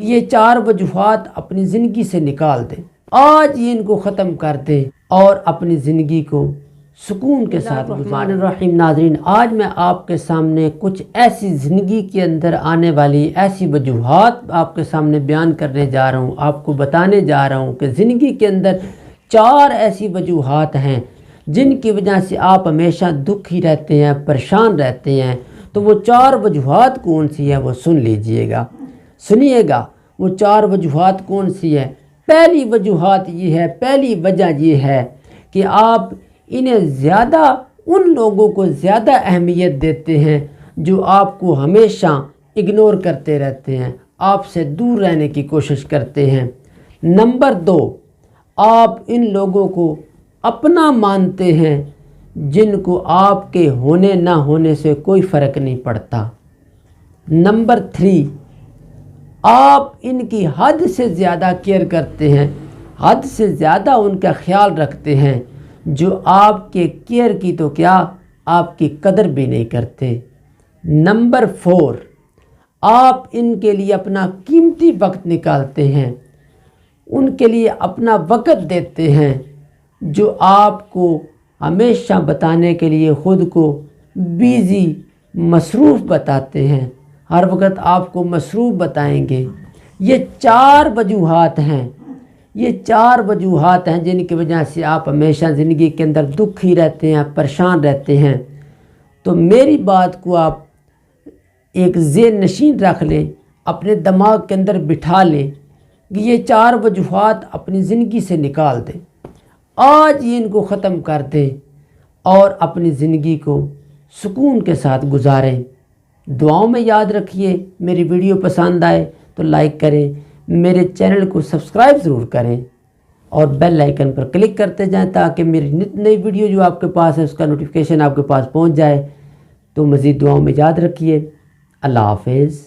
یہ 4 وجوہات اپنی زندگی سے نکال دیں، آج یہ ان کو ختم کر دیں اور اپنی زندگی کو سکون کے ساتھ گزاریں۔ الرحیم ناظرین، آج میں آپ کے سامنے کچھ ایسی زندگی کے اندر آنے والی ایسی وجوہات آپ کے سامنے بیان کرنے جا رہا ہوں، آپ کو بتانے جا رہا ہوں کہ زندگی کے اندر 4 ایسی وجوہات ہیں جن کی وجہ سے آپ ہمیشہ دکھی رہتے ہیں، پریشان رہتے ہیں۔ تو وہ 4 وجوہات کون سی ہے وہ سن لیجئے گا، سنیے گا وہ 4 وجوہات کون سی ہے۔ پہلی وجوہات یہ ہے، پہلی وجہ یہ ہے کہ آپ انہیں زیادہ ان لوگوں کو زیادہ اہمیت دیتے ہیں جو آپ کو ہمیشہ اگنور کرتے رہتے ہیں، آپ سے دور رہنے کی کوشش کرتے ہیں۔ نمبر 2، آپ ان لوگوں کو اپنا مانتے ہیں جن کو آپ کے ہونے نہ ہونے سے کوئی فرق نہیں پڑتا۔ نمبر 3، آپ ان کی حد سے زیادہ کیئر کرتے ہیں، حد سے زیادہ ان کا خیال رکھتے ہیں، جو آپ کے کیئر کی تو کیا آپ کی قدر بھی نہیں کرتے۔ نمبر 4، آپ ان کے لیے اپنا قیمتی وقت نکالتے ہیں، ان کے لیے اپنا وقت دیتے ہیں، جو آپ کو ہمیشہ بتانے کے لیے خود کو بیزی مصروف بتاتے ہیں، ہر وقت آپ کو مصروف بتائیں گے۔ یہ 4 وجوہات ہیں، یہ 4 وجوہات ہیں جن کی وجہ سے آپ ہمیشہ زندگی کے اندر دکھی رہتے ہیں، پریشان رہتے ہیں۔ تو میری بات کو آپ ایک ذہن نشین رکھ لیں، اپنے دماغ کے اندر بٹھا لیں کہ یہ 4 وجوہات اپنی زندگی سے نکال دیں، آج یہ ان کو ختم کر دیں اور اپنی زندگی کو سکون کے ساتھ گزاریں۔ دعاؤں میں یاد رکھیے، میری ویڈیو پسند آئے تو لائک کریں، میرے چینل کو سبسکرائب ضرور کریں اور بیل آئیکن پر کلک کرتے جائیں تاکہ میری نت نئی ویڈیو جو آپ کے پاس ہے اس کا نوٹیفیکیشن آپ کے پاس پہنچ جائے۔ تو مزید دعاؤں میں یاد رکھیے۔ اللہ حافظ۔